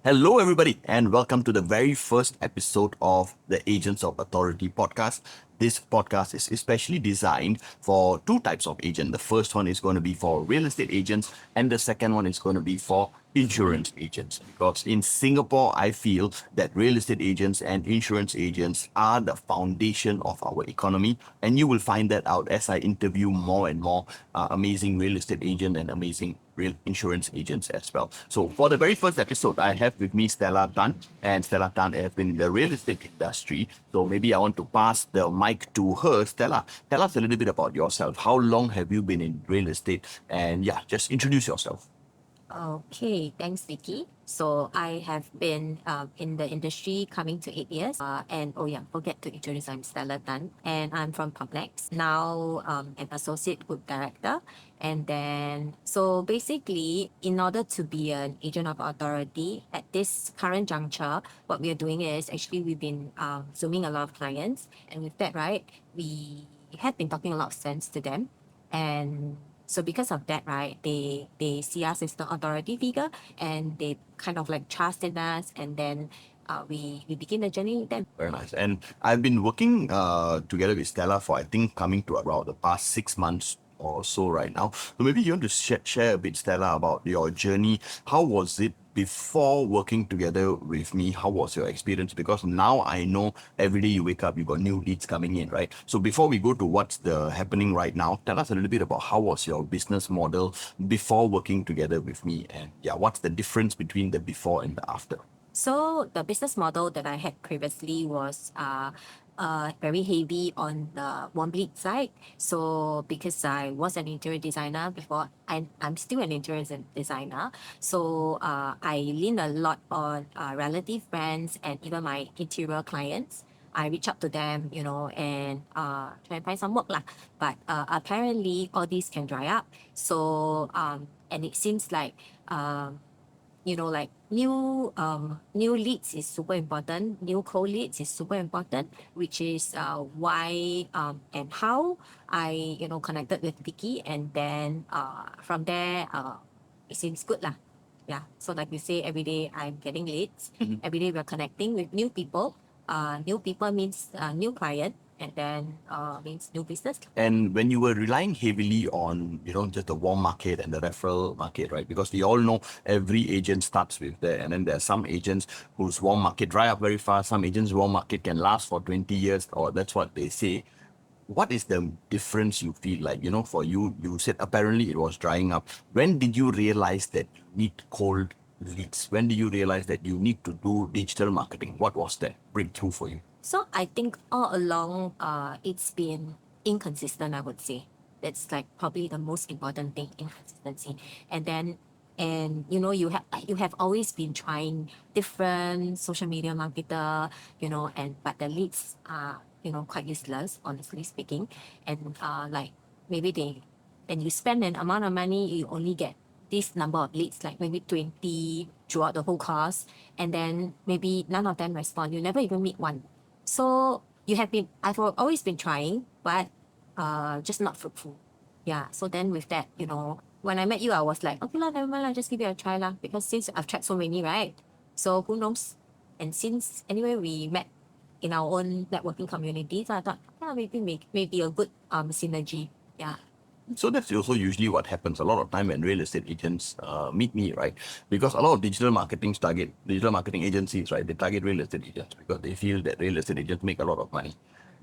Hello, everybody, and welcome to the very first episode of the Agents of Authority podcast. This podcast is especially designed for two types of agent. The first one is going to be for real estate agents, and the second one is going to be for insurance agents. Because in Singapore, I feel that real estate agents and insurance agents are the foundation of our economy, and you will find that out as I interview more and more amazing real estate agent and amazing real insurance agents as well. So for the very first episode, I have with me Stella Tan, and Stella Tan has been in the real estate industry. So maybe I want to pass the mic to her. Stella, tell us a little bit about yourself. How long have you been in real estate? And yeah, just introduce yourself. Okay, thanks, Vicky. So I have been in the industry coming to 8 years. And oh yeah, forget to introduce. I'm Stella Tan, and I'm from PropNex. Now an associate group director. And then so basically, in order to be an agent of authority at this current juncture, what we are doing is actually we've been zooming a lot of clients, and with that, right, we have been talking a lot of sense to them, and so because of that, right, they see us as the authority figure, and they kind of like trust in us, and then we begin the journey with them. Very nice. And I've been working together with Stella for I think coming to about the past 6 months or so right now. So maybe you want to share a bit, Stella, about your journey. How was it before working together with me? How was your experience? Because now I know every day you wake up, you got new leads coming in, right? So before we go to what's the happening right now, tell us a little bit about how was your business model before working together with me, and yeah, what's the difference between the before and the after? So the business model that I had previously was very heavy on the warm lead side. So because I was an interior designer before, I'm still an interior designer. So I lean a lot on relative friends and even my interior clients. I reach out to them, and try and find some work lah. But apparently all these can dry up. So and it seems like like new leads is super important, new cold leads is super important, which is why and how I connected with Vicky, and then from there it seems good lah. Yeah, so like you say, every day I'm getting leads. Every day we're connecting with new people. New people means new client, and then means new business. And when you were relying heavily on, just the warm market and the referral market, right? Because we all know every agent starts with that. And then there are some agents whose warm market dry up very fast. Some agents' warm market can last for 20 years, or that's what they say. What is the difference you feel like? For you, you said apparently it was drying up. When did you realize that you need cold leads? When did you realize that you need to do digital marketing? What was that breakthrough for you? So I think all along, it's been inconsistent, I would say. That's like probably the most important thing, inconsistency. And then, and you have always been trying different social media marketer, and but the leads are quite useless, honestly speaking. And like maybe and you spend an amount of money, you only get this number of leads, like maybe 20 throughout the whole course, and then maybe none of them respond. You never even meet one. So I've always been trying, but just not fruitful. Yeah. So then with that, when I met you, I was like, okay lah, never mind lah, just give it a try lah. Because since I've tried so many, right? So who knows? And since anyway we met in our own networking community, so I thought, yeah, maybe a good synergy. Yeah. So that's also usually what happens a lot of time when real estate agents meet me, right? Because a lot of digital marketing agencies, right? They target real estate agents because they feel that real estate agents make a lot of money.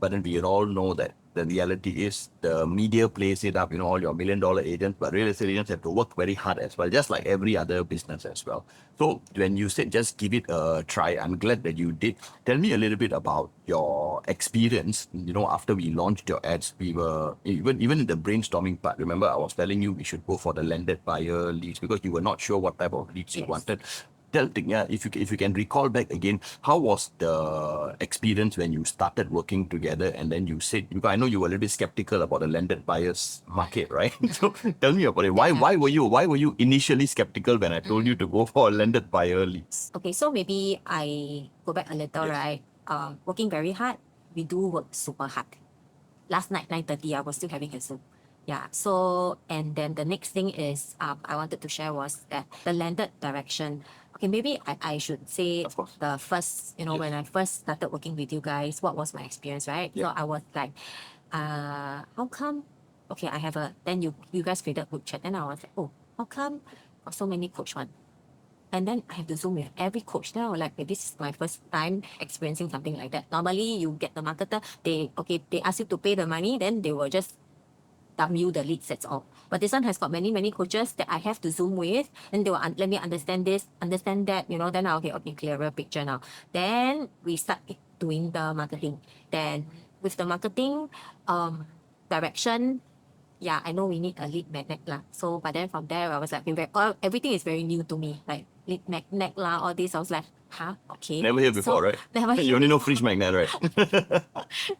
But then we all know that the reality is the media plays it up, all your $1 million agents, but real estate agents have to work very hard as well, just like every other business as well. So when you said just give it a try, I'm glad that you did. Tell me a little bit about your experience. After we launched your ads, we were even in the brainstorming part. Remember, I was telling you we should go for the landed buyer leads because you were not sure what type of leads you Yes. wanted. Yeah, if you can recall back again, how was the experience when you started working together? And then you said, because I know you were a little bit skeptical about the landed buyers market, right? So tell me about it. Why were you initially skeptical when I told you to go for landed buyer leads? Okay, so maybe I go back a little, Yes. right? Working very hard. We do work super hard. Last night, 9:30, I was still having a Zoom. Yeah. So, and then the next thing is I wanted to share was that the landed direction, okay, maybe I should say Of course. the first, Yes. when I first started working with you guys, what was my experience, right? Yeah. So I was like, how come? Okay, I have then you guys created a group chat. Then I was like, oh, how come got so many coach one? And then I have to Zoom with every coach. Then I was like, okay, this is my first time experiencing something like that. Normally, you get the marketer, they ask you to pay the money, then they will just dump you the leads, that's all. But this one has got many, many coaches that I have to Zoom with, and they will let me understand this, understand that, then okay, clearer picture now. Then we start doing the marketing. Then with the marketing direction, yeah, I know we need a lead magnet lah. So, but then from there, I was like, everything is very new to me, like lead magnet lah, all this. I was like, huh, okay. Never heard before, right? Never You only know fridge magnet, right?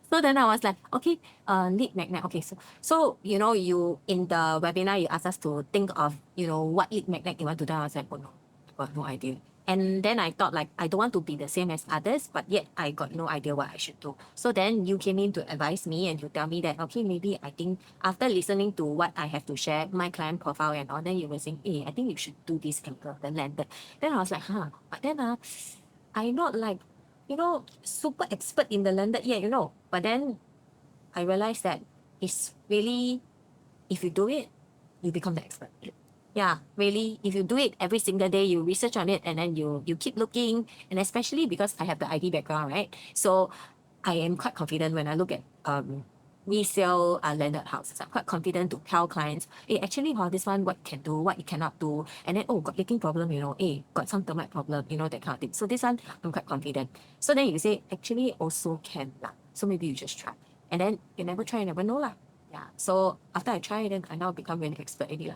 So then I was like, okay, lead magnet. Okay, so you in the webinar you asked us to think of what lead magnet you want to do. I was like, oh no, I got no idea. And then I thought like I don't want to be the same as others, but yet I got no idea what I should do. So then you came in to advise me and you tell me that okay, maybe I think after listening to what I have to share, my client profile and all, then you were saying, hey, I think you should do this angle, then landed. Then I was like, huh, but then I'm not like super expert in the landed yet, But then I realized that it's really, if you do it, you become the expert. Yeah, really, if you do it every single day, you research on it and then you keep looking, and especially because I have the IT background, right? So I am quite confident when I look at resale landed houses. I'm quite confident to tell clients, hey, actually, this one, what can do, what it cannot do. And then, got leaking problem, hey, got some termite problem, that kind of thing. So this one, I'm quite confident. So then you say, actually, also can lah. So maybe you just try. And then you never try, you never know lah. Yeah. So after I try, then I now become really expert already lah.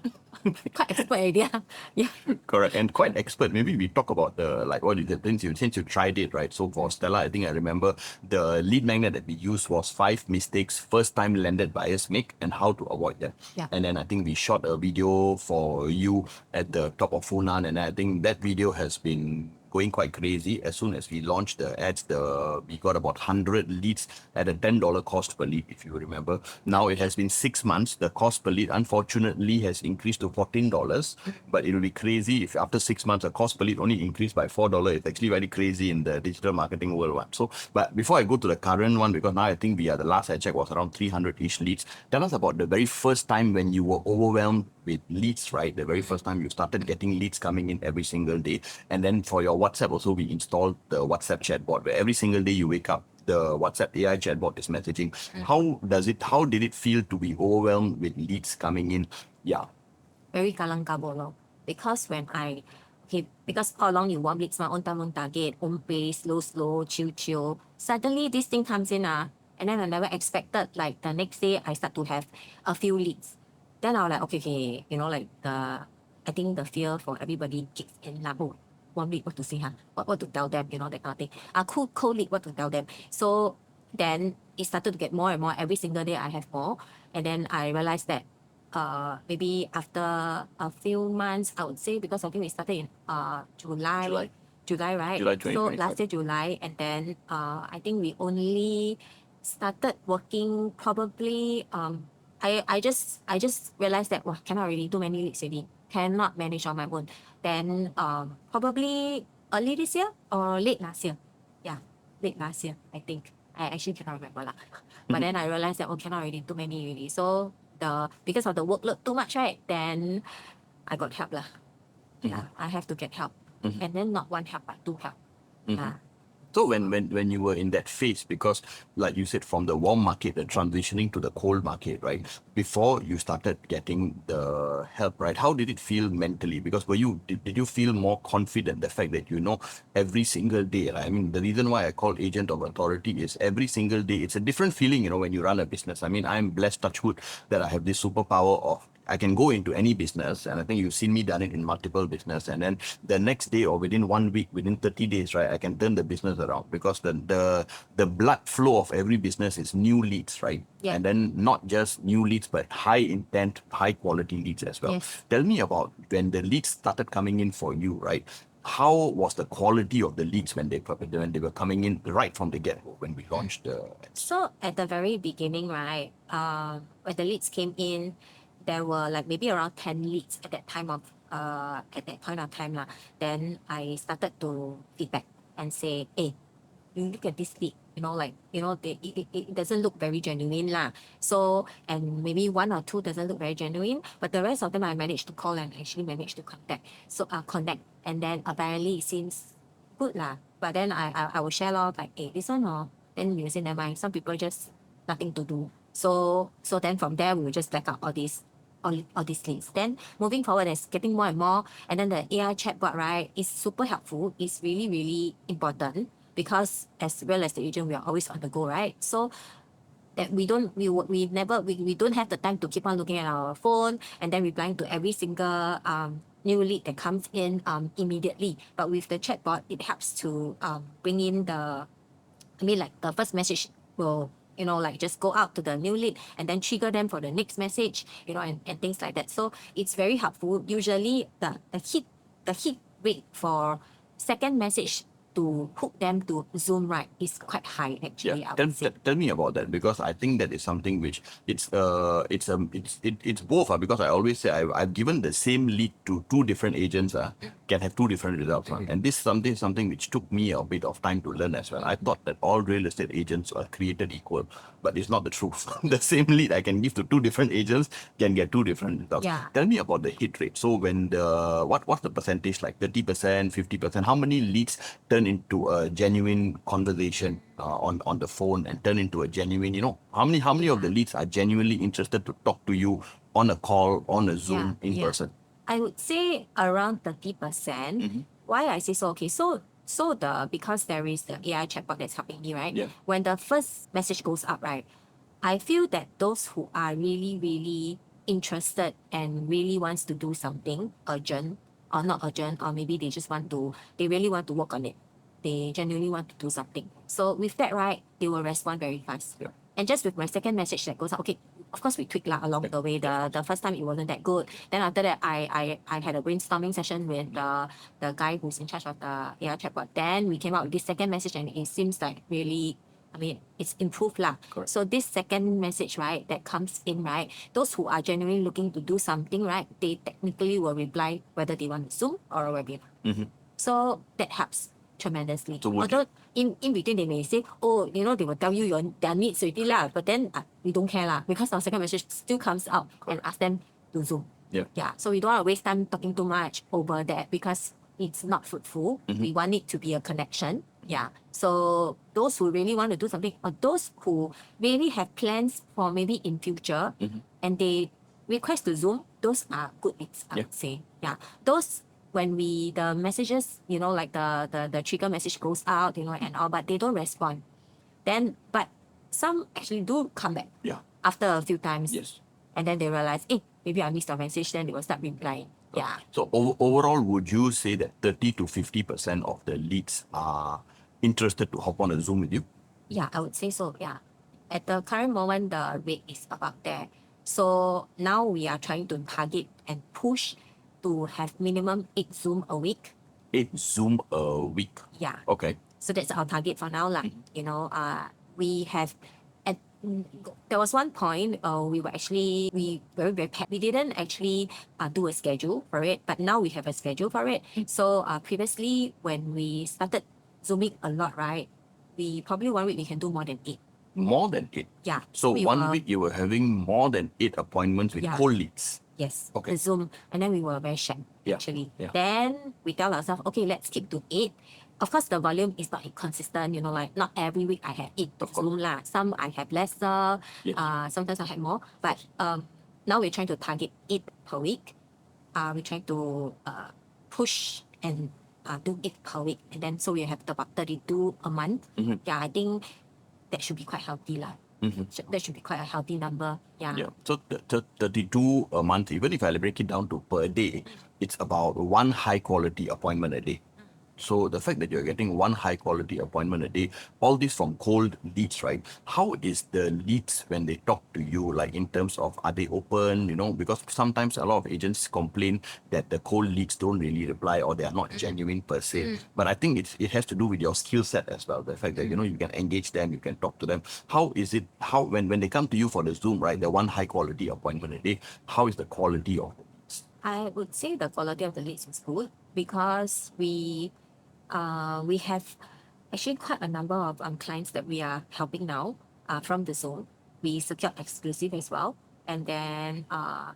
Quite expert already lah. Yeah. Correct, and quite expert. Maybe we talk about the like what you did since you tried it, right? So for Stella, I think I remember the lead magnet that we used was 5 mistakes first time landed buyers make and how to avoid them. Yeah. And then I think we shot a video for you at the top of Funan, and I think that video has been going quite crazy. As soon as we launched the ads, we got about 100 leads at a $10 cost per lead, if you remember. Now it has been 6 months. The cost per lead, unfortunately, has increased to $14. But it will be crazy if after 6 months, the cost per lead only increased by $4. It's actually very crazy in the digital marketing world. So, but before I go to the current one, because now I think the last I checked was around 300-ish leads. Tell us about the very first time when you were overwhelmed with leads, right? The very first time you started getting leads coming in every single day. And then for your WhatsApp also, we installed the WhatsApp chatbot where every single day you wake up, the WhatsApp AI chatbot is messaging. How did it feel to be overwhelmed with leads coming in? Yeah. Very kalang kabo lor. Because because all along you want leads, my own time, own target, own pace, slow, chill. Suddenly this thing comes in, and then I never expected, like the next day I start to have a few leads. Then I was like, okay, like I think the fear for everybody kicks in lah. Oh, one week, what to say, what to tell them, that kind of thing. Cold lead, what to tell them. So then it started to get more and more. Every single day I have more. And then I realized that maybe after a few months, I would say, because I think we started in July, right? July So 2025. last year July, and then I think we only started working probably I just realized that cannot really too many leads already, cannot manage on my own. Then probably early this year or late last year, yeah, late last year I think. I actually cannot remember lah. But then I realized that cannot really too many really. So because of the workload too much, right? Then I got help lah. Yeah, I have to get help, and then not one help but two help. Yeah. So when you were in that phase, because like you said, from the warm market, the transitioning to the cold market, right? Before you started getting the help, right? How did it feel mentally? Because did you feel more confident, the fact that every single day, right? I mean, the reason why I call agent of authority is every single day, it's a different feeling, when you run a business. I mean, I'm blessed, touch wood, that I have this superpower of I can go into any business, and I think you've seen me done it in multiple business, and then the next day or within 1 week, within 30 days, right, I can turn the business around, because the blood flow of every business is new leads, right? Yeah. And then not just new leads, but high intent, high quality leads as well. Yes. Tell me about when the leads started coming in for you, right? How was the quality of the leads when they were coming in right from the get-go when we launched the... So at the very beginning, right, when the leads came in, there were like maybe around 10 leads at that time of at that point of time lah. Then I started to feedback and say, hey, you look at this lead, it doesn't look very genuine lah. So, and maybe one or two doesn't look very genuine, but the rest of them I managed to call and actually managed to contact. So, connect. And then apparently it seems good lah. But then I will share lor, like, hey, this one or, then you say, never mind, some people just nothing to do. So then from there, we will just back up all these leads. Then moving forward, it's getting more and more. And then the AI chatbot, right, is super helpful. It's really, really important because as real estate agent, we are always on the go, right? So that we don't have the time to keep on looking at our phone and then replying to every single new lead that comes in immediately. But with the chatbot, it helps to bring in like the first message will, like just go out to the new lead and then trigger them for the next message, and things like that. So it's very helpful. Usually the hit rate for second message to hook them to Zoom, right, is quite high actually. Yeah, I would say. tell me about that, because I think that is something which it's both because I always say I've given the same lead to two different agents can have two different results, and this is something which took me a bit of time to learn as well. I thought that all real estate agents are created equal, but it's not the truth. The same lead I can give to two different agents can get two different results. Yeah. Tell me about the hit rate. So when what's the percentage, like 30%, 50%? How many leads turn into a genuine conversation on the phone and turn into a genuine, how many of the leads are genuinely interested to talk to you on a call, on a Zoom, in person? I would say around 30%. Why I say so? Okay, so because there is the AI chatbot that's helping me, right? Yeah. When the first message goes up, right, I feel that those who are really, really interested and really wants to do something urgent or not urgent, or maybe they really want to work on it. They genuinely want to do something. So with that, right, they will respond very fast. Yeah. And just with my second message that goes out, okay, of course we tweak along the way. The first time it wasn't that good. Then after that, I had a brainstorming session with the guy who's in charge of the AI chatbot. Then we came out with this second message, and it seems like really, it's improved lah. Correct. So this second message, right, that comes in, right, those who are genuinely looking to do something, right, they technically will reply whether they want Zoom or a webinar. So that helps tremendously. So although in between they may say, oh, they will tell you their needs already lah, but then we don't care lah, because our second message still comes out and ask them to Zoom. Yeah. So we don't want to waste time talking too much over that because it's not fruitful. We want it to be a connection. Yeah. So those who really want to do something, or those who really have plans for maybe in future, and they request to Zoom, those are good leads, I would say. Yeah. Those when the messages, like the trigger message goes out, and all, but they don't respond. Then, but some actually do come back. Yeah. After a few times. Yes. And then they realize, maybe I missed a message, then they will start replying. Yeah. So overall, would you say that 30 to 50% of the leads are interested to hop on a Zoom with you? Yeah, I would say so. Yeah. At the current moment, the rate is about there. So now we are trying to target and push to have minimum 8 Zoom a week. 8 Zoom a week. Yeah. Okay. So that's our target for now. We have there was one point we very, very packed. We didn't actually do a schedule for it, but now we have a schedule for it. So previously when we started Zooming a lot, right, we probably 1 week we can do more than 8. More than 8? Yeah. So we 1 were- week you were having more than 8 appointments with Yeah. cold leads. Yes. Okay. The Zoom. And then we were very shy, Yeah. actually. Yeah. Then we tell ourselves, okay, let's keep to 8. Of course, the volume is not consistent, like not every week I have 8 Of course. Zoom lah. Some I have lesser, Yes. sometimes I have more. But now we're trying to target 8 per week. We're trying to push and do 8 per week. And then so we have about 32 a month. Yeah, I think that should be quite healthy lah. That should be quite a healthy number. Yeah. Yeah. So 32 a month, even if I break it down to per day, it's about 1 high quality appointment a day. So the fact that you're getting 1 high quality appointment a day, all this from cold leads, right? How is the leads when they talk to you, like in terms of, are they open, because sometimes a lot of agents complain that the cold leads don't really reply or they are not genuine per se. But I think it has to do with your skill set as well. The fact that, you can engage them, you can talk to them. How is it, when they come to you for the Zoom, right, the 1 high quality appointment a day, how is the quality of the leads? I would say the quality of the leads is good because we have actually quite a number of clients that we are helping now from the zone. We secured exclusive as well. And then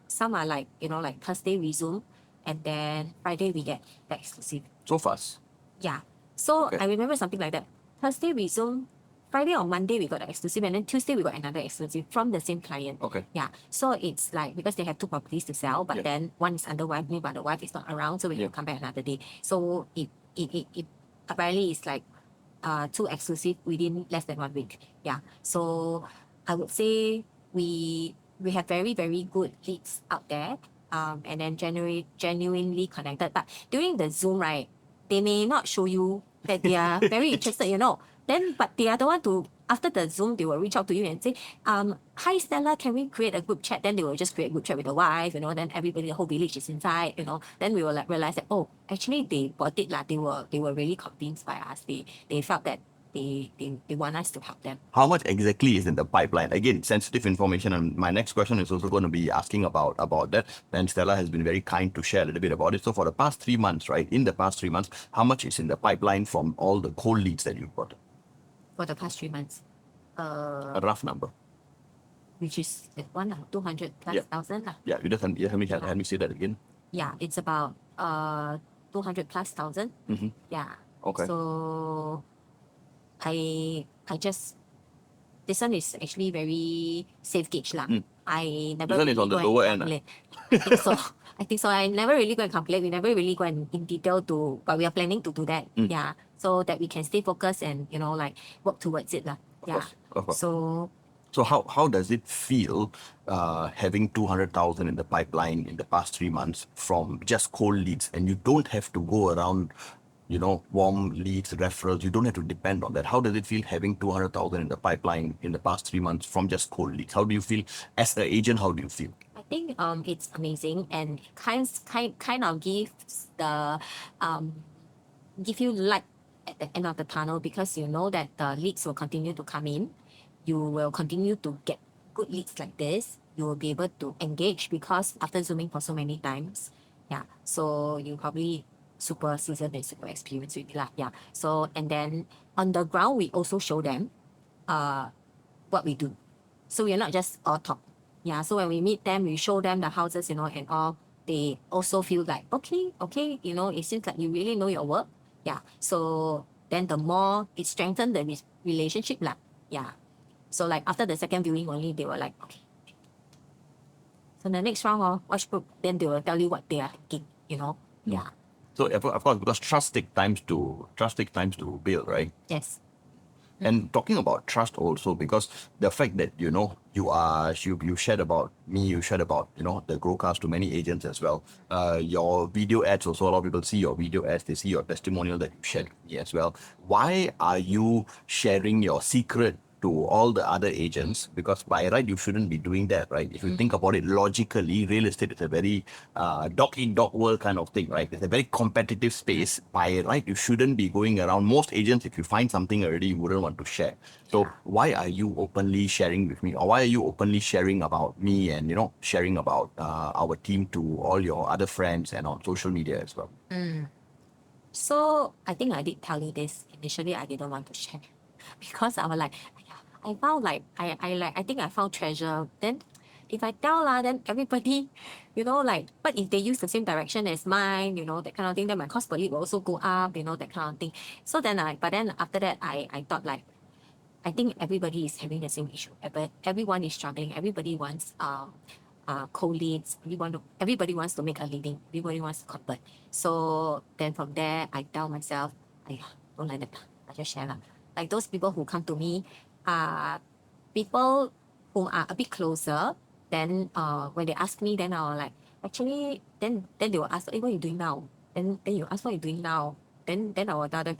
some are like, like Thursday resume, and then Friday we get the exclusive. So fast. Yeah. So Okay. I remember something like that. Thursday resume, Friday or Monday we got the exclusive, and then Tuesday we got another exclusive from the same client. Okay. Yeah. So it's like because they have two properties to sell, but Yeah. then one is under wife name, but the wife is not around, so we Yeah. have to come back another day. So it apparently it's like two exclusive within less than 1 week. Yeah. So I would say we have very, very good leads out there. And then genuinely connected. But during the Zoom, right, they may not show you that they are very interested. Then, but they are the one to, after the Zoom, they will reach out to you and say, hi Stella, can we create a group chat? Then they will just create a group chat with the wife, then everybody, the whole village is inside. Then we will like realize that, oh, actually they bought it, like they were really convinced by us. They felt that they want us to help them. How much exactly is in the pipeline? Again, sensitive information, and my next question is also going to be asking about that. And Stella has been very kind to share a little bit about it. So for the past 3 months, right? In the past 3 months, how much is in the pipeline from all the cold leads that you've got? For the past 3 months. A rough number. Which is that one, 200 plus Yeah. thousand. Yeah, you just let me say that again. Yeah, it's about 200 plus thousand. Mm-hmm. Yeah. Okay. So I just, this one is actually very safe gauge lah. I never This one is really on the go and lower end, calculate. I think so. I think so. I never really go and calculate. We never really go and in detail but we are planning to do that. Yeah. So that we can stay focused and like work towards it lah. Yeah. course, of course. So So how does it feel having 200,000 in the pipeline in the past 3 months from just cold leads, and you don't have to go around, warm leads, referrals. You don't have to depend on that. How does it feel having 200,000 in the pipeline in the past 3 months from just cold leads? How do you feel as an agent? How do you feel? I think it's amazing and kind of gives give you light at the end of the tunnel because you know that the leads will continue to come in. You will continue to get good leads like this. You will be able to engage because after zooming for so many times, yeah. So you probably super seasoned and super experienced with it lah. Yeah. So and then on the ground we also show them what we do. So we're not just all talk. Yeah. So when we meet them, we show them the houses, and all. They also feel like okay, it seems like you really know your work. Yeah. So then the more it strengthens the relationship lah. Yeah. So like after the second viewing only, they were like, okay. So the next round, watch group, then they will tell you what they are thinking. Yeah. So of course, because trust takes time to build, right? Yes. And talking about trust also, because the fact that you shared about me, you shared about the GrowCast to many agents as well. Your video ads also, a lot of people see your video ads, they see your testimonial that you shared with me as well. Why are you sharing your secret to all the other agents? Because by right you shouldn't be doing that, right? If you think about it logically, real estate is a very dog in dog world kind of thing, right? It's a very competitive space. By right you shouldn't be going around. Most agents, if you find something already, you wouldn't want to share. So why are you openly sharing with me, or why are you openly sharing about me and sharing about our team to all your other friends and on social media as well? So I think I did tell you this initially. I didn't want to share because I was like, I found like I think I found treasure. Then if I tell then everybody, but if they use the same direction as mine, that kind of thing, then my cost per lead will also go up, that kind of thing. So then but then after that I thought like, I think everybody is having the same issue. Everyone is struggling. Everybody wants cold leads. Everybody wants to make a living. Everybody wants to convert. So then from there, I tell myself, don't like that. I just share lah. Like those people who come to me are people who are a bit closer. Then when they ask me, then I'll like, actually, then they will ask, what are you doing now? Then you ask what you're doing now. Then I will tell them,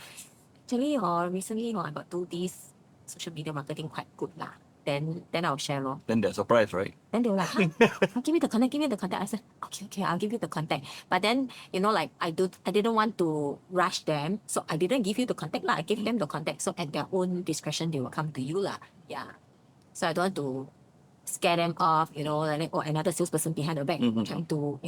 actually, recently, I got do this social media marketing quite good lah. Then I'll share lor. Then they're surprised, right? Then they were like, give me the contact. I said, okay, I'll give you the contact. But then, like I didn't want to rush them. So I didn't give you the contact lah. I gave them the contact. So at their own discretion, they will come to you lah. Yeah. So I don't want to scare them off, like, or another salesperson behind the back trying to,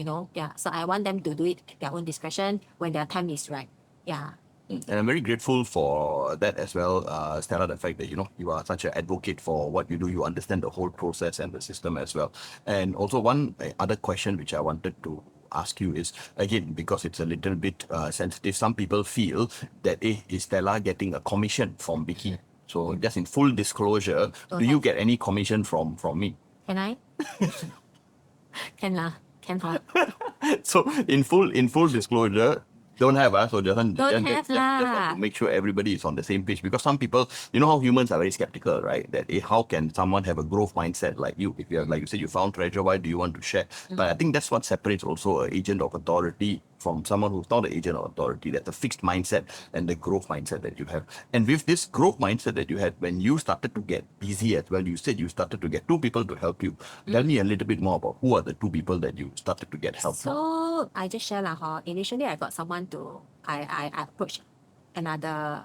So I want them to do it at their own discretion when their time is right. Yeah. And I'm very grateful for that as well, Stella, the fact that, you are such an advocate for what you do. You understand the whole process and the system as well. And also one other question which I wanted to ask you is, again, because it's a little bit sensitive, some people feel that, is Stella getting a commission from Vicky? So just in full disclosure, do you get any commission from me? Can I? Can lah. Can lah. So in full disclosure, don't have so just Don't have just want to make sure everybody is on the same page, because some people, how humans are very skeptical, right? That how can someone have a growth mindset like you? If you're, like you said, you found treasure, why do you want to share? But I think that's what separates also an agent of authority from someone who's not an agent of authority. That's a fixed mindset and the growth mindset that you have. And with this growth mindset that you had, when you started to get busy as well, you said you started to get 2 people to help you. Tell me a little bit more about who are the 2 people that you started to get help from. So I just share initially I got someone I approached another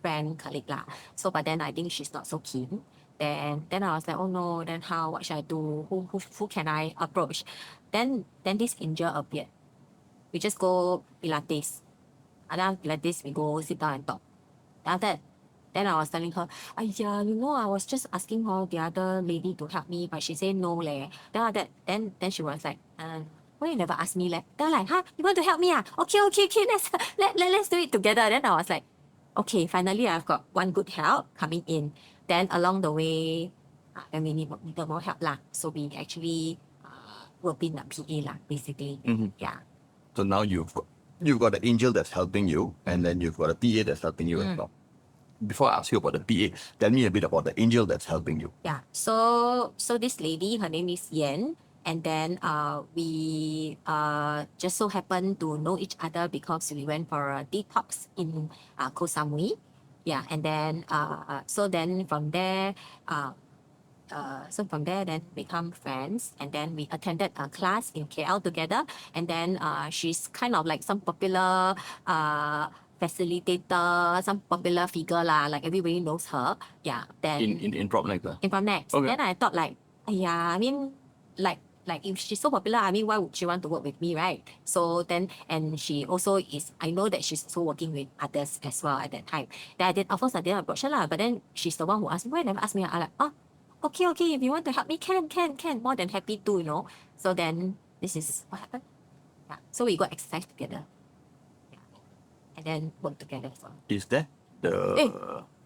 friend, colleague lah. So but then I think she's not so keen. Then I was like, oh no, then what should I do? Who can I approach? Then this angel appeared. We just go Pilates. And then Pilates, we go sit down and talk. After that, then I was telling her, I was just asking her, the other lady, to help me, but she said no leh. Then after that, then she was like, why you never ask me leh? Then I'm like, you want to help me ah? Okay, let's do it together. Then I was like, okay, finally I've got one good help coming in. Then along the way, then we need more help lah. So we actually will be in a PA lah, basically. Yeah. So now you've got an angel that's helping you, and then you've got a PA that's helping you as well. Before I ask you about the PA, tell me a bit about the angel that's helping you. Yeah. So this lady, her name is Yen, and then we just so happened to know each other because we went for a detox in Koh Samui. Yeah, and then so then from there then become friends, and then we attended a class in KL together, and then she's kind of like some popular facilitator, some popular figure lah, like everybody knows her. Yeah. Then in PropNex. In PropNex. Okay. Then I thought like, I mean, like if she's so popular, I mean, why would she want to work with me, right? So then, and she also is, I know that she's also working with others as well at that time. Then of course I didn't approach her lah, but then she's the one who asked me, why never asked me? I'm like, okay, if you want to help me, can, more than happy to, So then this is what happened. Yeah. So we got exercise together. Yeah. And then work together as well. Is that Hey,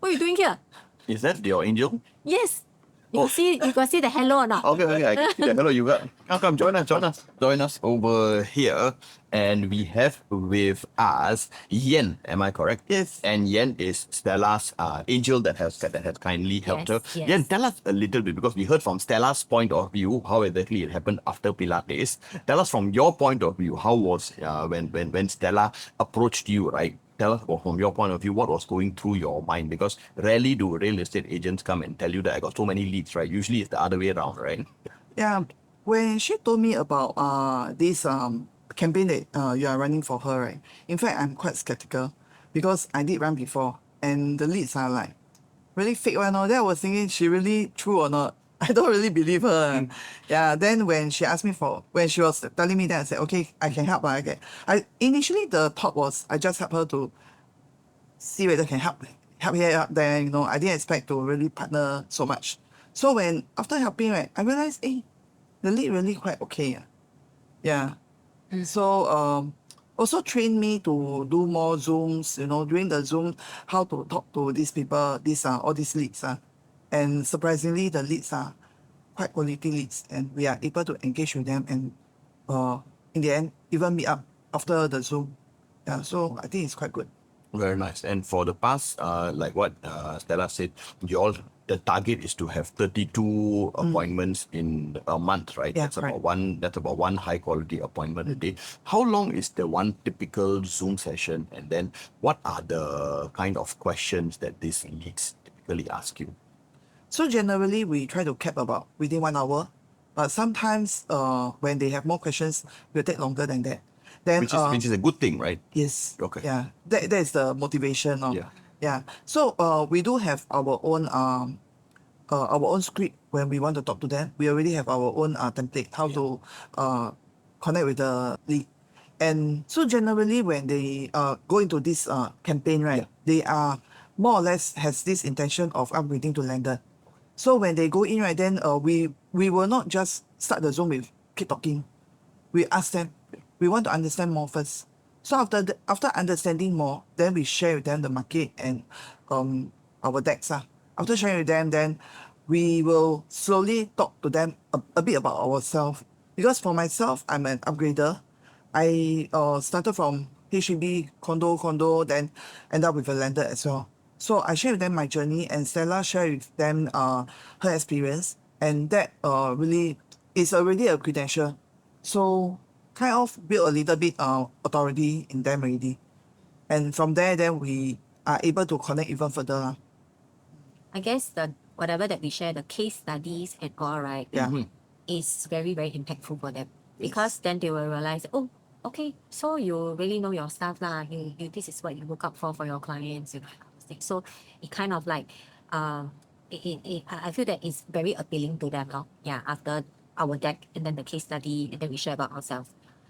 what are you doing here? Is that your angel? Yes. You can see the hello or not? Okay, I can see that. Hello, you got. Come, join us over here, and we have with us Yen. Am I correct? Yes. And Yen is Stella's angel that has kindly helped her. Yes. Yen, tell us a little bit, because we heard from Stella's point of view how exactly it happened after Pilates. Tell us from your point of view, how was when Stella approached you, right? Tell us from your point of view what was going through your mind, because rarely do real estate agents come and tell you that I got so many leads, right? Usually it's the other way around, right? Yeah, when she told me about this campaign that you are running for her, right? In fact, I'm quite skeptical because I did run before, and the leads are like really fake one. Then I was thinking, she really true or not? I don't really believe her. Yeah. Then when she asked me when she was telling me that, I said, okay, I can help her. Initially the thought was I just help her to see whether I can help here, help there. I didn't expect to really partner so much. So when after helping, right, I realized, the lead really quite okay. Yeah. So also trained me to do more Zooms. During the Zoom, how to talk to these people, all these leads. And surprisingly, the leads are quite quality leads, and we are able to engage with them, and in the end, even meet up after the Zoom. Yeah, so I think it's quite good. Very nice. And for the past, like what Stella said, the target is to have 32 appointments in a month, right? Yeah, that's correct. about one high quality appointment a day. How long is the one typical Zoom session? And then what are the kind of questions that these leads typically ask you? So generally, we try to cap about within 1 hour, but sometimes when they have more questions, we'll take longer than that. Then Which is a good thing, right? yes. Okay. Yeah, that is the motivation. Yeah. Yeah. So we do have our own script when we want to talk to them, we already have our own template how to connect with the lead. And so generally when they go into this campaign, right, they are more or less has this intention of upgrading to lender. So when they go in, right, then we will not just start the Zoom with keep talking. We ask them, we want to understand more first. So after understanding more, then we share with them the market and our decks. After sharing with them, then we will slowly talk to them a bit about ourselves. Because for myself, I'm an upgrader. I started from HDB, condo, then end up with a lender as well. So I share with them my journey, and Stella share with them her experience, and that really is already a credential. So kind of build a little bit authority in them already. And from there, then we are able to connect even further. I guess the whatever that we share, the case studies and all, right, Yeah. is very, very impactful for them. Because then they will realize, oh, okay, so you really know your stuff lah. You this is what you look up for your clients, you know, that kind of thing. So it kind of like I feel that it's very appealing to them, no? Yeah, after our deck and then the case study and then we share about ourselves.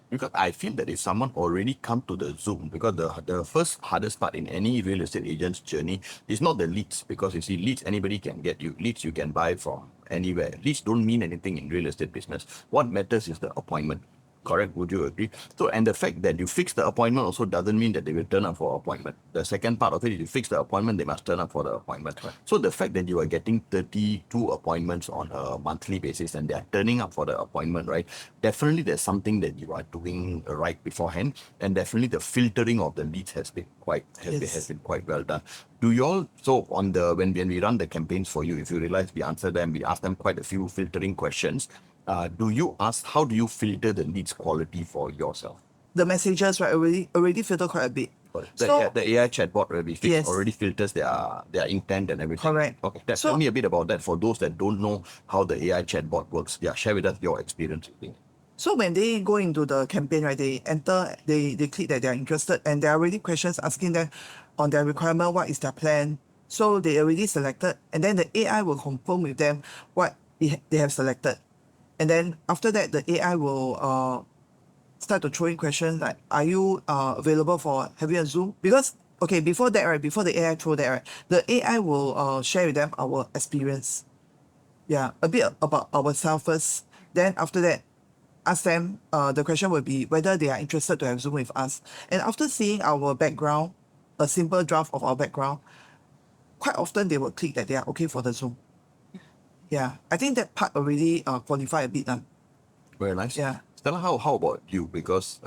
Because I feel that if someone already come to the Zoom, because the first hardest part in any real estate agent's journey is not the leads, because you see, leads anybody can get you. Leads you can buy from anywhere. Leads don't mean anything in real estate business. What matters is the appointment. Correct? Would you agree? So, and the fact that you fix the appointment also doesn't mean that they will turn up for appointment. The second part of it is you fix the appointment, they must turn up for the appointment. Right. So the fact that you are getting 32 appointments on a monthly basis and they are turning up for the appointment, right? Definitely there's something that you are doing right beforehand, and definitely the filtering of the leads has been has been quite well done. Do you all, so on the when we run the campaigns for you, if you realize we answer them, we ask them quite a few filtering questions. Do you ask, how do you filter the leads quality for yourself? The messages, right, already filter quite a bit. The AI chatbot will be Yes. already filters their intent and everything. Correct. Okay, So- tell me a bit about that for those that don't know how the AI chatbot works. Yeah, share with us your experience with it. So when they go into the campaign, right, they enter, they click that they are interested, and there are already questions asking them on their requirement, what is their plan. So they already selected, and then the AI will confirm with them what they have selected. And then after that, the AI will start to throw in questions like, are you available for having a Zoom? Because, okay, before that, right, before the AI throw that, right, the AI will share with them our experience. Yeah, a bit about ourselves first. Then after that, ask them, the question will be whether they are interested to have Zoom with us. And after seeing our background, a simple draft of our background, quite often they will click that they are okay for the Zoom. Yeah, I think that part already qualify a bit. Very nice. Yeah. Stella, how about you? Because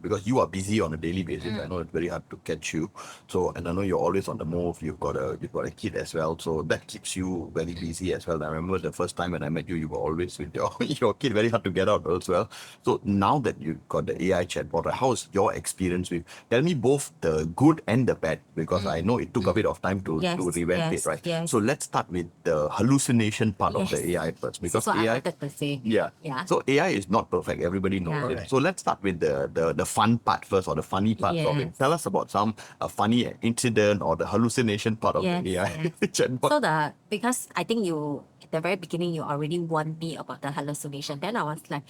because you are busy on a daily basis, I know it's very hard to catch you. So, and I know you're always on the move. You've got a kid as well, so that keeps you very busy as well. I remember the first time when I met you, you were always with your kid. Very hard to get out as well. So now that you've got the AI chatbot, how's your experience with? Tell me both the good and the bad, because I know it took a bit of time to Yes, revamp yes, it, right? yes. So let's start with the hallucination part of the Yes. AI first, This because is what I AI. wanted to say. Yeah. Yeah. So AI is not perfect. Everybody knows Yeah. it. Correct. So let's start with the fun part first, or the funny part of it. Yes. Tell us about some funny incident or the hallucination part of Yes, the AI yes. chatbot. So because I think you at the very beginning you already warned me about the hallucination. Then I was like,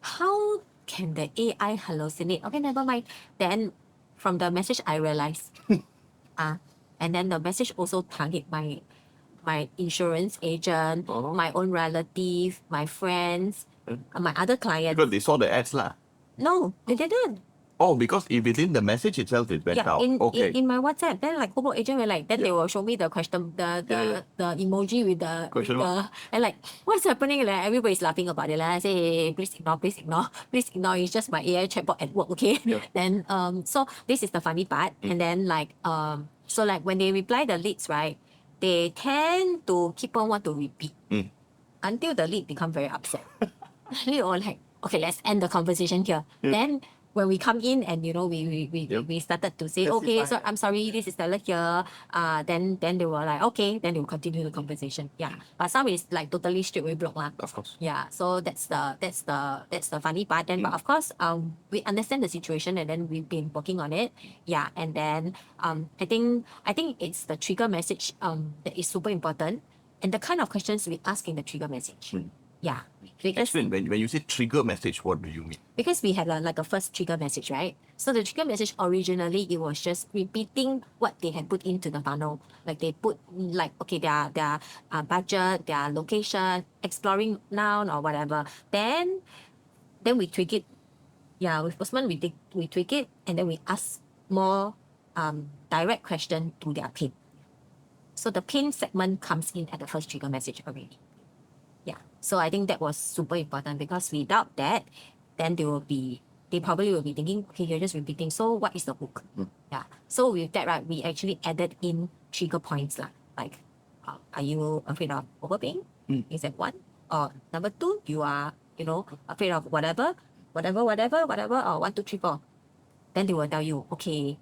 how can the AI hallucinate? Okay, never mind. Then from the message I realized, and then the message also target my insurance agent, Oh. my own relative, my friends, my other clients. Because they saw the ads lah. No, they didn't. Oh, because if within the message itself it went Yeah, out. Okay. in my WhatsApp, then like Kobo agent were like, then they will show me the question, the emoji with the Question mark. and like, what's happening? Like everybody's laughing about it. Like I say, hey, please ignore, please ignore, please ignore. It's just my AI chatbot at work, okay? Yeah. Then so this is the funny part, and then like so like when they reply the leads, right, they tend to keep on want to repeat until the lead become very upset. We all like, okay, let's end the conversation here. Then when we come in and we started to say, okay, so I'm sorry, this is Stella here. Then they were like, okay, then they will continue the conversation. Yeah, but some is like totally straight away block lah. Of course. Yeah, so that's the funny part. Then, but of course, we understand the situation and then we've been working on it. Yeah, and then I think it's the trigger message that is super important. and the kind of questions we ask in the trigger message. Yeah. Because Explain, when you say trigger message, what do you mean? because we had like a first trigger message, right? So the trigger message originally it was just repeating what they had put into the funnel. Like they put like okay their budget, their location, exploring noun or whatever. Then we tweak it. Yeah, with Osman we tweak it and then we ask more direct question to their pin. So the pin segment comes in at the first trigger message already. Yeah. So I think that was super important because without that, then they probably will be thinking, okay, you're just repeating. So what is the hook? Yeah. So with that, right, we actually added in trigger points like, are you afraid of overpaying? Is that one? Or number two, you are, afraid of whatever, or 1, 2, 3, 4. Then they will tell you, okay.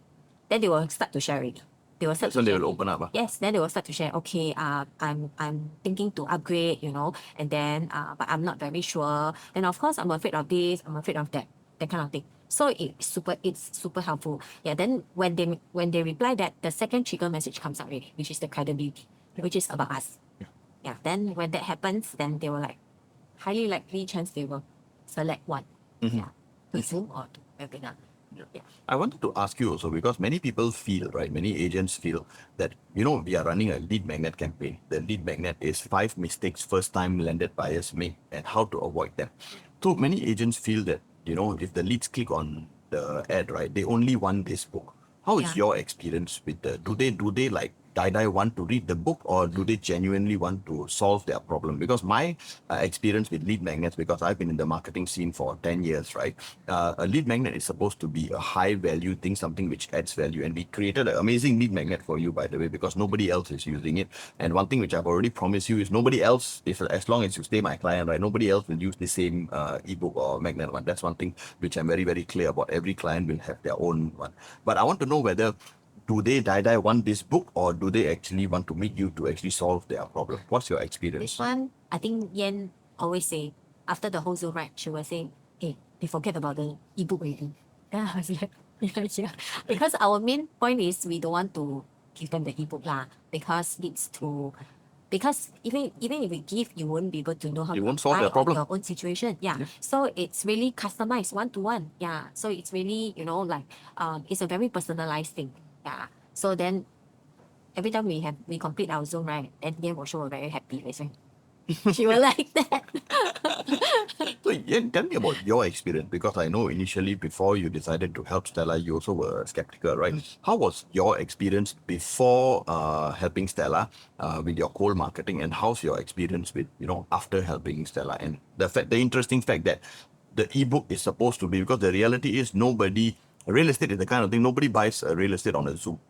Then they will start to share it. They will start So to they share will it. open up. Yes, then they will start to share, okay, I'm thinking to upgrade, and then but I'm not very sure. Then of course I'm afraid of this, I'm afraid of that kind of thing. So it's super helpful. Yeah, then when they reply that, the second trigger message comes out already, which is the credibility, which is about us. Yeah, then when that happens, then they will like highly likely chance they will select one. Yeah. To Zoom or to webinar. Yeah. I wanted to ask you also because many people feel, right? Many agents feel that, we are running a lead magnet campaign. The lead magnet is 5 mistakes first time landed buyers make and how to avoid them. So many agents feel that, if the leads click on the ad, right, they only want this book. How is Yeah. your experience with do they like die want to read the book or do they genuinely want to solve their problem? Because my experience with lead magnets, because I've been in the marketing scene for 10 years, right? A lead magnet is supposed to be a high value thing, something which adds value. And we created an amazing lead magnet for you, by the way, because nobody else is using it. And one thing which I've already promised you is nobody else, if as long as you stay my client, right, nobody else will use the same ebook or magnet one. That's one thing which I'm very, very clear about. Every client will have their own one. But I want to know whether do they die want this book or do they actually want to meet you to actually solve their problem? What's your experience? This one, I think Yen always say, after the whole Zoom, right, she will say, hey, they forget about the ebook already. Then I was like, yeah. Because our main point is we don't want to give them the ebook lah, because even if we give, you won't be able to know how You to won't solve apply their problem. on your own situation. Yeah. So it's really customized one to one. Yeah. So it's really, like it's a very personalized thing. Yeah. So then every time we complete our Zoom, right, and Yen will show a very happy face. Right? She will like that. So, Yen, tell me about your experience because I know initially before you decided to help Stella, you also were skeptical, right? How was your experience before helping Stella with your cold marketing, and how's your experience with after helping Stella? And the interesting fact that the ebook is supposed to be, because the reality is real estate is the kind of thing nobody buys a real estate on a Zoom.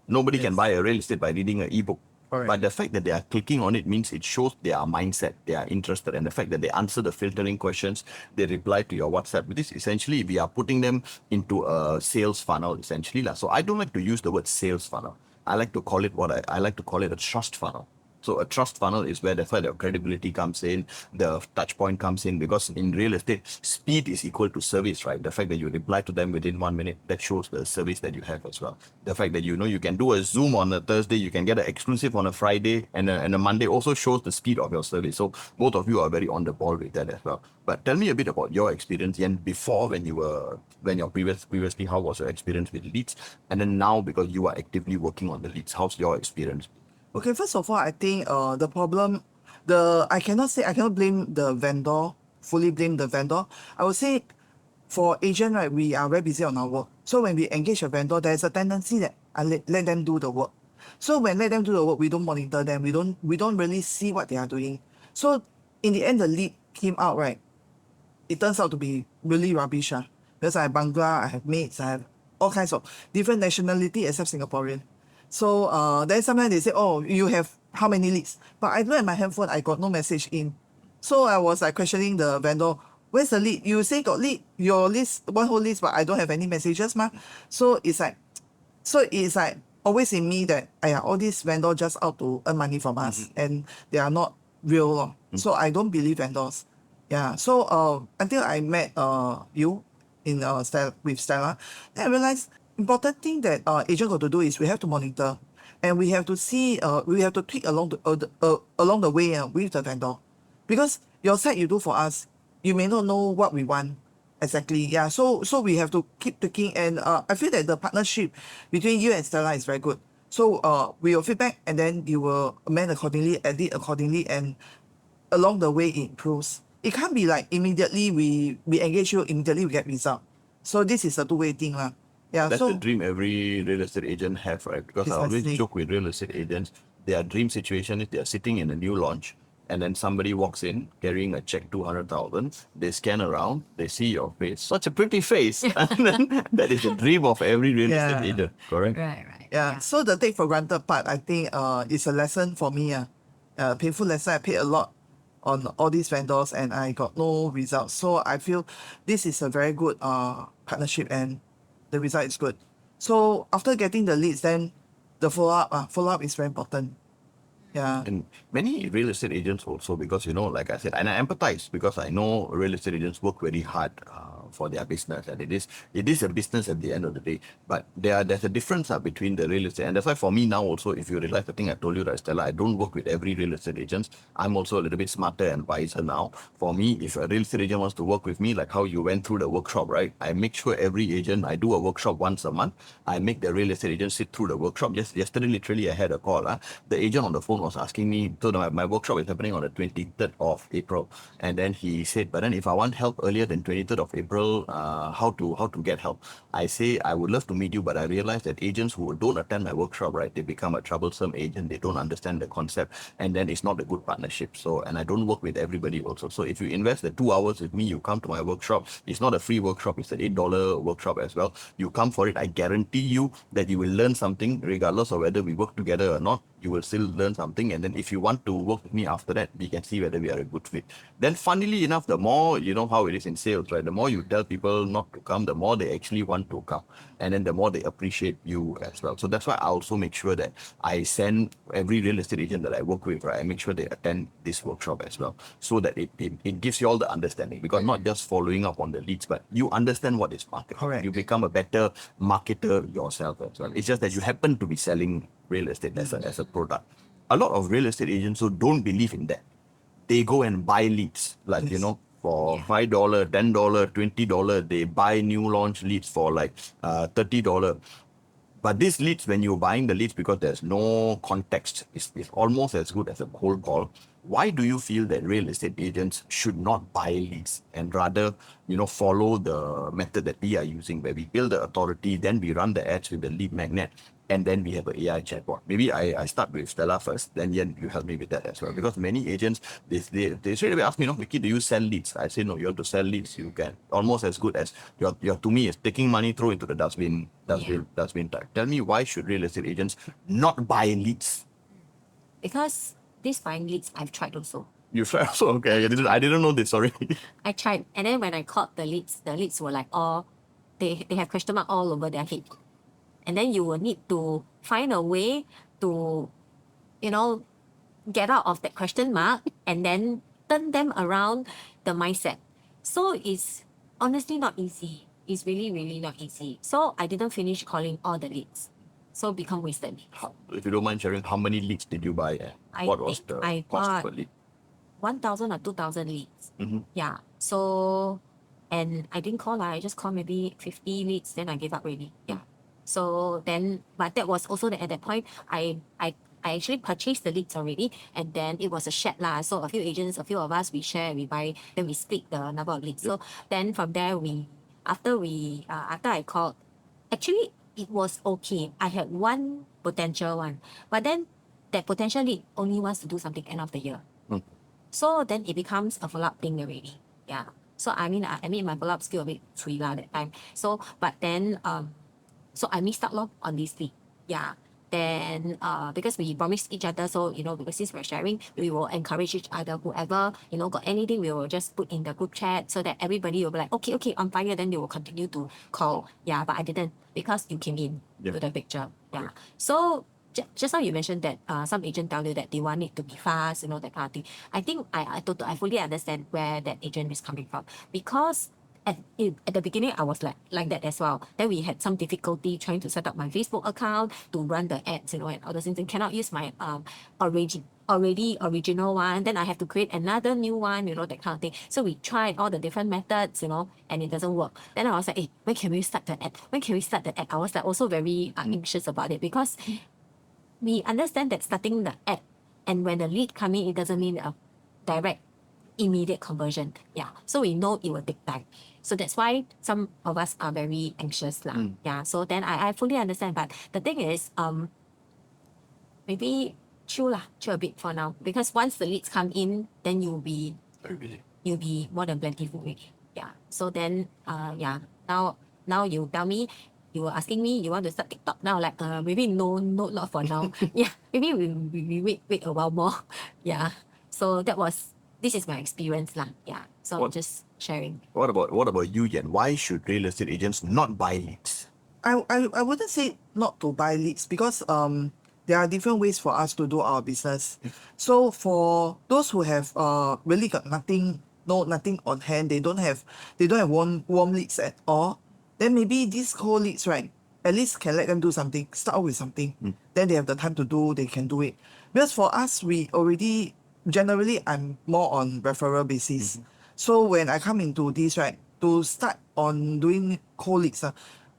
Nobody can buy a real estate by reading an ebook. Correct. But the fact that they are clicking on it means it shows their mindset, they are interested, and the fact that they answer the filtering questions, they reply to your WhatsApp. This essentially we are putting them into a sales funnel essentially. So I don't like to use the word sales funnel. I like to call it I like to call it a trust funnel. So a trust funnel is where the credibility comes in, the touch point comes in, because in real estate, speed is equal to service, right? The fact that you reply to them within 1 minute, that shows the service that you have as well. The fact that you can do a Zoom on a Thursday, you can get an exclusive on a Friday and a Monday also shows the speed of your service. So both of you are very on the ball with that as well. But tell me a bit about your experience, Yen, before previously, how was your experience with leads? And then now, because you are actively working on the leads, how's your experience? Okay, first of all, I think the problem, I cannot blame the vendor, fully blame the vendor. I would say for agent, right, we are very busy on our work. So when we engage a vendor, there's a tendency that I let them do the work. So when let them do the work, we don't monitor them. We don't really see what they are doing. So in the end, the lead came out, right? It turns out to be really rubbish. Because I have Bangla, I have mates, I have all kinds of different nationality except Singaporean. So then sometimes they say, oh, you have how many leads? But I look at my handphone, I got no message in. So I was like questioning the vendor, where's the lead? You say got lead, your list, one whole list, but I don't have any messages, ma. So it's like always in me that all these vendors just out to earn money from us and they are not real. Lor. So I don't believe vendors. Yeah. So until I met you in with Stella, then I realized important thing that agent got to do is we have to monitor. and we have to see, we have to tweak along the way with the vendor, because your site you do for us, you may not know what we want exactly. Yeah, so we have to keep tweaking, and I feel that the partnership between you and Stella is very good. So we will feedback, and then you will amend accordingly, edit accordingly, and along the way it improves. It can't be like immediately we engage you, immediately we get result. So this is a two-way thing lah. Yeah, That's the so dream every real estate agent have, right? Because I always precisely. joke with real estate agents, their dream situation is they're sitting in a new launch, and then somebody walks in carrying a check 200,000. They scan around, they see your face, such a pretty face, and then that is the dream of every real estate Yeah. agent, correct? Right, right. Yeah. So the take for granted part, I think is a lesson for me. Painful lesson. I paid a lot on all these vendors and I got no results. So I feel this is a very good partnership and the result is good. So after getting the leads, then the follow up is very important. Yeah. And many real estate agents also, because like I said, and I empathize because I know real estate agents work very hard for their business, and it is a business at the end of the day. But there's a difference between the real estate, and that's why for me now also, if you realize, the thing I told you, right, Stella, I don't work with every real estate agent. I'm also a little bit smarter and wiser now. For me, if a real estate agent wants to work with me, like how you went through the workshop, right? I make sure every agent, I do a workshop once a month. I make the real estate agent sit through the workshop. Just yesterday, literally, I had a call. The agent on the phone was asking me, so my workshop is happening on the 23rd of April. And then he said, but then if I want help earlier than 23rd of April, how to get help? I say, I would love to meet you, but I realize that agents who don't attend my workshop, right, they become a troublesome agent. They don't understand the concept, and then it's not a good partnership. So, and I don't work with everybody also. So if you invest the 2 hours with me, you come to my workshop. It's not a free workshop. It's an $8 workshop as well. You come for it. I guarantee you that you will learn something regardless of whether we work together or not. You will still learn something, and then if you want to work with me after that, we can see whether we are a good fit. Then funnily enough, the more, you know how it is in sales, right? The more you tell people not to come, the more they actually want to come, and then the more they appreciate you as well. So that's why I also make sure that I send every real estate agent that I work with, right, I make sure they attend this workshop as well, so that it gives you all the understanding, because not just following up on the leads, but you understand what is market. Correct. You become a better marketer yourself as well. It's just that you happen to be selling real estate as a product. A lot of real estate agents who don't believe in that, they go and buy leads, like Yes. for Yeah. $5, $10, $20. They buy new launch leads for like $30. But these leads, when you're buying the leads, because there's no context, it's almost as good as a cold call. Why do you feel that real estate agents should not buy leads and rather, follow the method that we are using, where we build the authority, then we run the ads with the lead magnet, and then we have an AI chatbot? Maybe I start with Stella first, then Yen, you help me with that as well. Because many agents, they straight away ask me, Vicky, do you sell leads? I say, no, you have to sell leads. You can almost as good as your to me is taking money, throw into the dustbin type. Tell me, why should real estate agents not buy leads? Because these buying leads, I've tried also. You try also? Okay, I didn't know this, sorry. I tried, and then when I called the leads were like all, they have question mark all over their head. And then you will need to find a way to, get out of that question mark and then turn them around the mindset. So it's honestly not easy. It's really, really not easy. So I didn't finish calling all the leads. So become wasted leads. If you don't mind sharing, how many leads did you buy? I What was think the I cost bought per lead? 1,000 or 2,000 leads. Mhm. Yeah. So, and I didn't call, I just called maybe 50 leads, then I gave up already. Yeah. So then, but that was also at that point, I actually purchased the leads already, and then it was a shared lah. So a few agents, a few of us, we share, we buy, then we split the number of leads. So then from there, after I called, actually it was okay. I had one potential one, but then that potential lead only wants to do something end of the year. Mm. So then it becomes a follow-up thing already. Yeah. So I mean my follow-up skill a bit cui lah that time. So but then so I missed out on this lead. Yeah. Then because we promised each other, so because since we're sharing, we will encourage each other. Whoever got anything, we will just put in the group chat so that everybody will be like, okay, on fire. Then they will continue to call. Yeah, but I didn't, because you came in to the picture. Yeah. So just now you mentioned that some agent tell you that they want it to be fast, that kind of thing. I think I fully understand where that agent is coming from, because at the beginning, I was like that as well. Then we had some difficulty trying to set up my Facebook account to run the ads, and all those things. And cannot use my already original one. Then I have to create another new one, that kind of thing. So we tried all the different methods, and it doesn't work. Then I was like, hey, when can we start the ad? When can we start the ad? I was like also very anxious about it, because we understand that starting the ad and when the lead come in, it doesn't mean a direct immediate conversion. Yeah. So we know it will take time. So that's why some of us are very anxious lah. Yeah. So then I fully understand. But the thing is, maybe chill a bit for now. Because once the leads come in, then Very busy. you'll be more than plentiful already. Yeah. So then yeah. Now you tell me, you were asking me you want to start TikTok now, like maybe no, not for now. Yeah. Maybe we wait a while more. Yeah. So this is my experience lah. Yeah. So I'm What- just sharing. What about you, Yen? Why should real estate agents not buy leads? I wouldn't say not to buy leads, because there are different ways for us to do our business. So for those who have really got nothing on hand, they don't have warm leads at all, then maybe these cold leads, right, at least can let them do something, start out with something. Then they have the time to do, they can do it. Because for us, we already generally I'm more on referral basis. So when I come into this, right, to start on doing cold leads,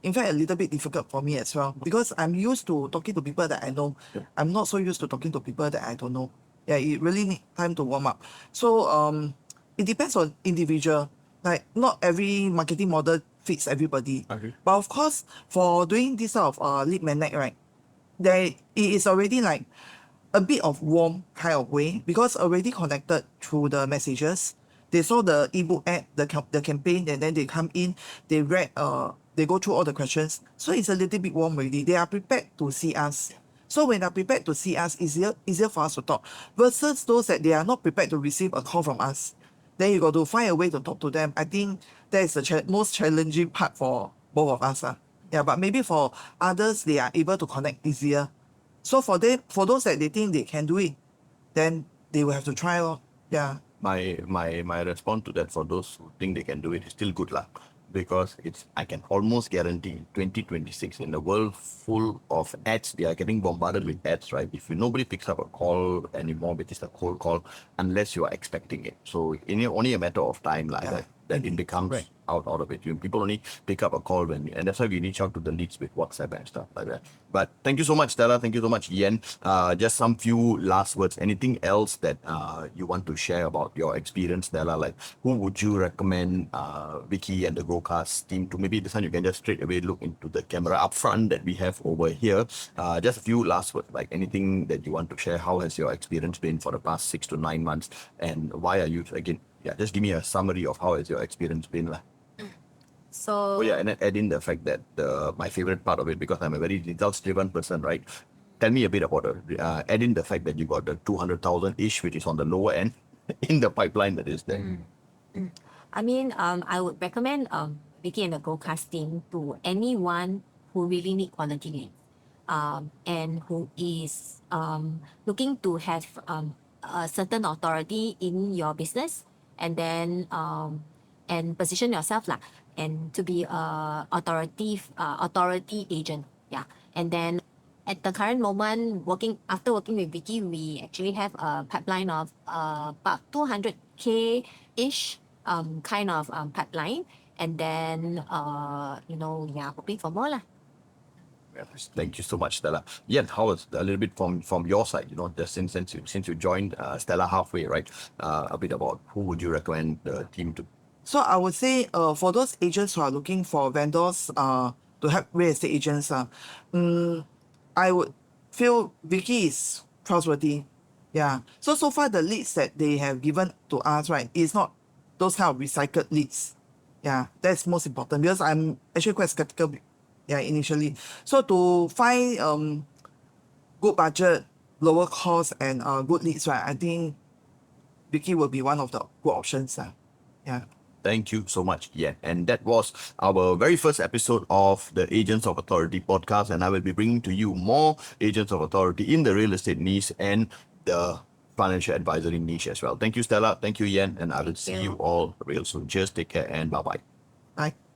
in fact, a little bit difficult for me as well, because I'm used to talking to people that I know. I'm not so used to talking to people that I don't know. Yeah, it really need time to warm up. So it depends on individual. Like not every marketing model fits everybody. Okay. But of course, for doing this sort of lead magnet, right, it is already like a bit of warm kind of way, because already connected through the messages. They saw the ebook ad, the campaign, and then they come in, they read, they go through all the questions. So it's a little bit warm already. They are prepared to see us. So when they're prepared to see us, easier for us to talk. Versus those that they are not prepared to receive a call from us. Then you got to find a way to talk to them. I think that is the most challenging part for both of us. Yeah, but maybe for others, they are able to connect easier. So for those that they think they can do it, then they will have to try. Yeah. My response to that, for those who think they can do it, is still good luck, because I can almost guarantee 2026, in the world full of ads, they are getting bombarded with ads, right? If nobody picks up a call anymore, it is a cold call, unless you are expecting it. So only a matter of time like that it becomes Right. out of it. People only pick up a call and that's why we reach out to the leads with WhatsApp and stuff like that. But thank you so much, Stella. Thank you so much, Yen. Just some few last words. Anything else that you want to share about your experience, Stella? Like, who would you recommend Vicky and the GrowCast team to? Maybe this time you can just straight away look into the camera up front that we have over here. Just a few last words, like anything that you want to share. How has your experience been for the past 6 to 9 months, and why are you again? Yeah, just give me a summary of how has your experience been like. So Oh yeah, and then add in the fact that my favorite part of it, because I'm a very results-driven person, right? Tell me a bit about it. Add in the fact that you got the 200,000-ish, which is on the lower end, in the pipeline that is there. I mean, I would recommend Vicky and the GrowCast team to anyone who really need quality leads, and who is looking to have a certain authority in your business, and then and position yourself lah, and to be a authority agent. Yeah, and then at the current moment, after working with Vicky, we actually have a pipeline of about 200K ish kind of pipeline, and then we are hoping for more lah. Yes, thank you so much, Stella. Yeah, how was a little bit from your side? Just since you joined Stella halfway, right? A bit about who would you recommend the team to? So I would say for those agents who are looking for vendors to help real estate agents, I would feel Vicky is trustworthy. Yeah. So far the leads that they have given to us, right, is not those kind of recycled leads. Yeah, that's most important, because I'm actually quite skeptical. Yeah, initially. So to find good budget, lower cost, and good leads, right, I think Vicky will be one of the good options. Yeah. Thank you so much, Yen. And that was our very first episode of the Agents of Authority podcast. And I will be bringing to you more Agents of Authority in the real estate niche and the financial advisory niche as well. Thank you, Stella. Thank you, Yen. And I will see you all real soon. Cheers, take care, and bye-bye. Bye.